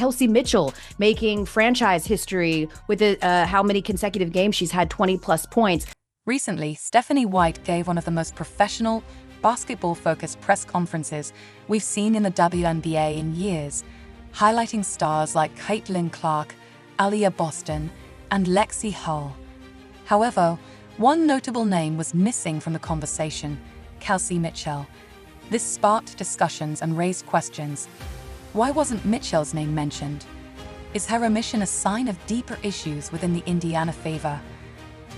Kelsey Mitchell making franchise history with how many consecutive games she's had 20-plus points. Recently, Stephanie White gave one of the most professional, basketball-focused press conferences we've seen in the WNBA in years, highlighting stars like Caitlin Clark, Aaliyah Boston, and Lexie Hull. However, one notable name was missing from the conversation: Kelsey Mitchell. This sparked discussions and raised questions. Why wasn't Mitchell's name mentioned? Is her omission a sign of deeper issues within the Indiana Fever?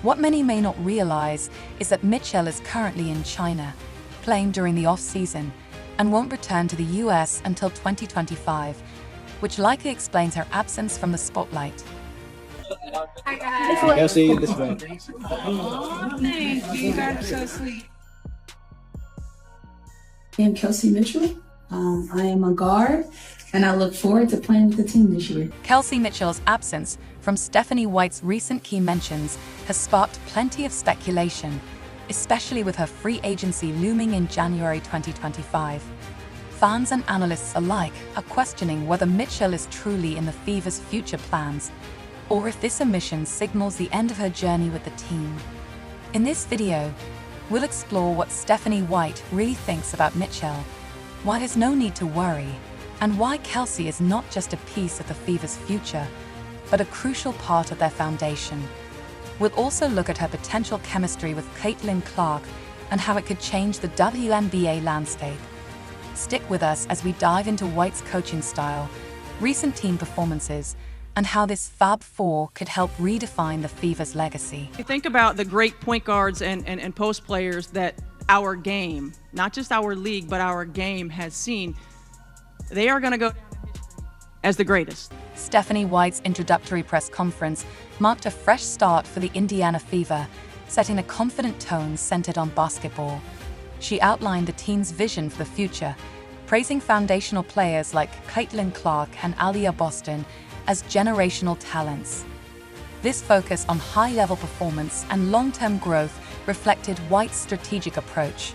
What many may not realize is that Mitchell is currently in China, playing during the off-season, and won't return to the US until 2025, which likely explains her absence from the spotlight. Hi guys. Kelsey, this way. Oh, thank you. You guys are so sweet. I am Kelsey Mitchell. I am a guard, and I look forward to playing with the team this year. Kelsey Mitchell's absence from Stephanie White's recent key mentions has sparked plenty of speculation, especially with her free agency looming in January 2025. Fans and analysts alike are questioning whether Mitchell is truly in the Fever's future plans, or if this omission signals the end of her journey with the team. In this video, we'll explore what Stephanie White really thinks about Mitchell, why there's no need to worry, and why Kelsey is not just a piece of the Fever's future, but a crucial part of their foundation. We'll also look at her potential chemistry with Caitlin Clark and how it could change the WNBA landscape. Stick with us as we dive into White's coaching style, recent team performances, and how this Fab Four could help redefine the Fever's legacy. You think about the great point guards and post players that our game, not just our league, but our game has seen. They are going to go down in history as the greatest. Stephanie White's introductory press conference marked a fresh start for the Indiana Fever, setting a confident tone centered on basketball. She outlined the team's vision for the future, praising foundational players like Caitlin Clark and Aaliyah Boston as generational talents. This focus on high-level performance and long-term growth reflected White's strategic approach.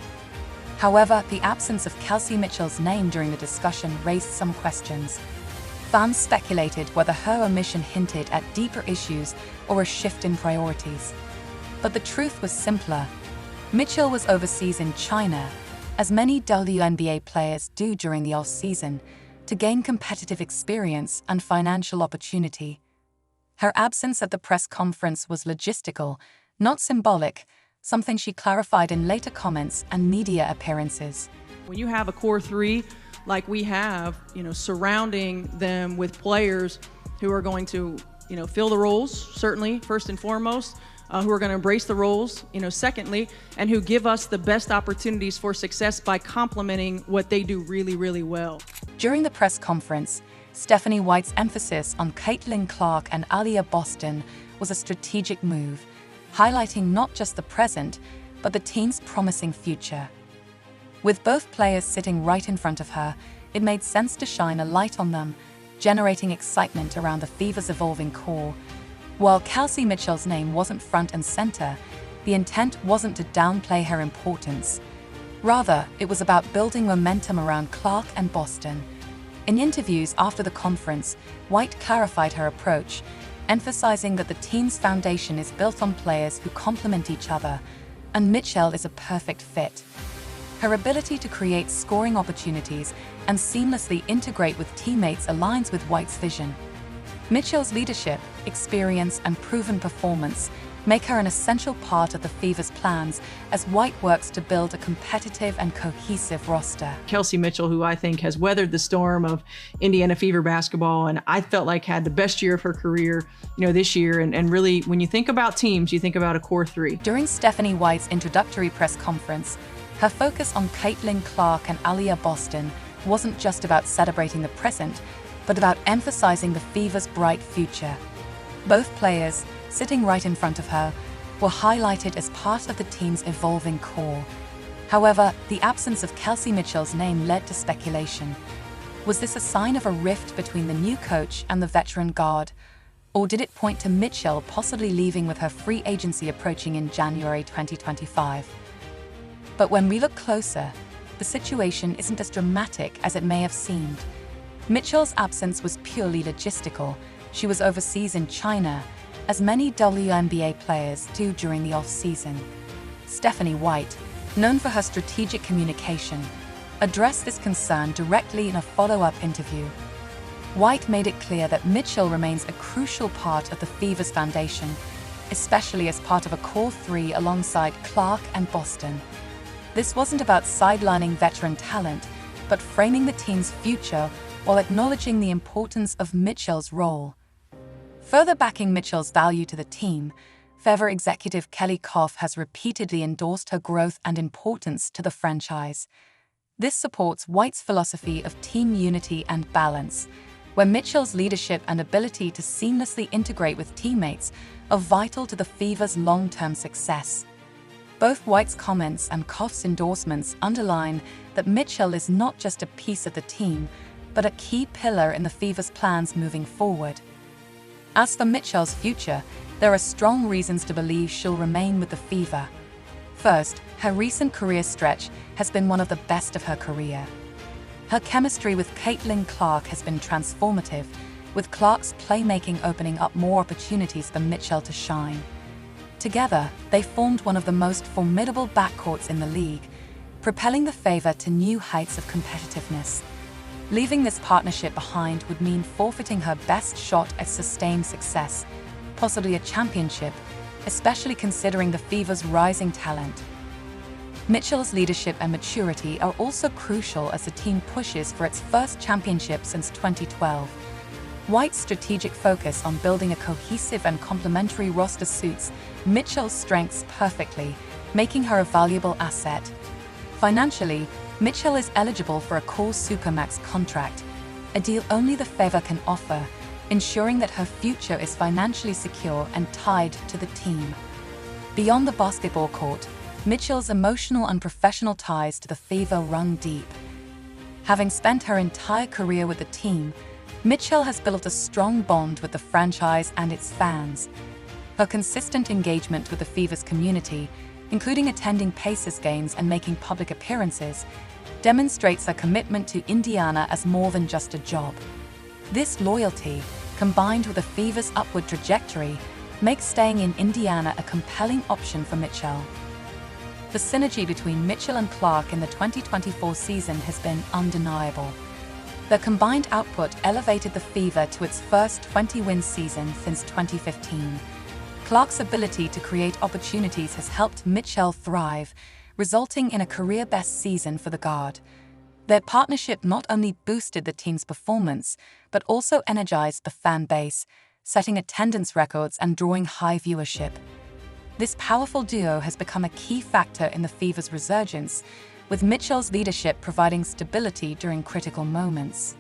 However, the absence of Kelsey Mitchell's name during the discussion raised some questions. Fans speculated whether her omission hinted at deeper issues or a shift in priorities. But the truth was simpler. Mitchell was overseas in China, as many WNBA players do during the off-season, to gain competitive experience and financial opportunity. Her absence at the press conference was logistical, not symbolic, something she clarified in later comments and media appearances. When you have a core three like we have, surrounding them with players who are going to, fill the roles, certainly, first and foremost, who are going to embrace the roles, secondly, and who give us the best opportunities for success by complementing what they do really, really well. During the press conference, Stephanie White's emphasis on Caitlin Clark and Aaliyah Boston was a strategic move, highlighting not just the present, but the team's promising future. With both players sitting right in front of her, it made sense to shine a light on them, generating excitement around the Fever's evolving core. While Kelsey Mitchell's name wasn't front and center, the intent wasn't to downplay her importance. Rather, it was about building momentum around Clark and Boston. In interviews after the conference, White clarified her approach, emphasizing that the team's foundation is built on players who complement each other, and Mitchell is a perfect fit. Her ability to create scoring opportunities and seamlessly integrate with teammates aligns with White's vision. Mitchell's leadership, experience, and proven performance make her an essential part of the Fever's plans as White works to build a competitive and cohesive roster. Kelsey Mitchell, who I think has weathered the storm of Indiana Fever basketball, and I felt like had the best year of her career, this year. And really, when you think about teams, you think about a core three. During Stephanie White's introductory press conference, her focus on Caitlin Clark and Aaliyah Boston wasn't just about celebrating the present, but about emphasizing the Fever's bright future. Both players, sitting right in front of her, were highlighted as part of the team's evolving core. However, the absence of Kelsey Mitchell's name led to speculation. Was this a sign of a rift between the new coach and the veteran guard? Or did it point to Mitchell possibly leaving with her free agency approaching in January 2025? But when we look closer, the situation isn't as dramatic as it may have seemed. Mitchell's absence was purely logistical. She was overseas in China, as many WNBA players do during the off-season. Stephanie White, known for her strategic communication, addressed this concern directly in a follow-up interview. White made it clear that Mitchell remains a crucial part of the Fever's foundation, especially as part of a core three alongside Clark and Boston. This wasn't about sidelining veteran talent, but framing the team's future while acknowledging the importance of Mitchell's role. Further backing Mitchell's value to the team, Fever executive Kelly Koff has repeatedly endorsed her growth and importance to the franchise. This supports White's philosophy of team unity and balance, where Mitchell's leadership and ability to seamlessly integrate with teammates are vital to the Fever's long-term success. Both White's comments and Koff's endorsements underline that Mitchell is not just a piece of the team, but a key pillar in the Fever's plans moving forward. As for Mitchell's future, there are strong reasons to believe she'll remain with the Fever. First, her recent career stretch has been one of the best of her career. Her chemistry with Caitlin Clark has been transformative, with Clark's playmaking opening up more opportunities for Mitchell to shine. Together, they formed one of the most formidable backcourts in the league, propelling the Fever to new heights of competitiveness. Leaving this partnership behind would mean forfeiting her best shot at sustained success, possibly a championship, especially considering the Fever's rising talent. Mitchell's leadership and maturity are also crucial as the team pushes for its first championship since 2012. White's strategic focus on building a cohesive and complementary roster suits Mitchell's strengths perfectly, making her a valuable asset. Financially, Mitchell is eligible for a core Supermax contract, a deal only the Fever can offer, ensuring that her future is financially secure and tied to the team. Beyond the basketball court, Mitchell's emotional and professional ties to the Fever run deep. Having spent her entire career with the team, Mitchell has built a strong bond with the franchise and its fans. Her consistent engagement with the Fever's community, including attending Pacers games and making public appearances, demonstrates her commitment to Indiana as more than just a job. This loyalty, combined with the Fever's upward trajectory, makes staying in Indiana a compelling option for Mitchell. The synergy between Mitchell and Clark in the 2024 season has been undeniable. Their combined output elevated the Fever to its first 20-win season since 2015. Clark's ability to create opportunities has helped Mitchell thrive, resulting in a career-best season for the guard. Their partnership not only boosted the team's performance, but also energized the fan base, setting attendance records and drawing high viewership. This powerful duo has become a key factor in the Fever's resurgence, with Mitchell's leadership providing stability during critical moments.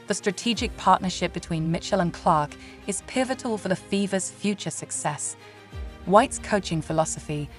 The strategic partnership between Mitchell and Clark is pivotal for the Fever's future success. White's coaching philosophy,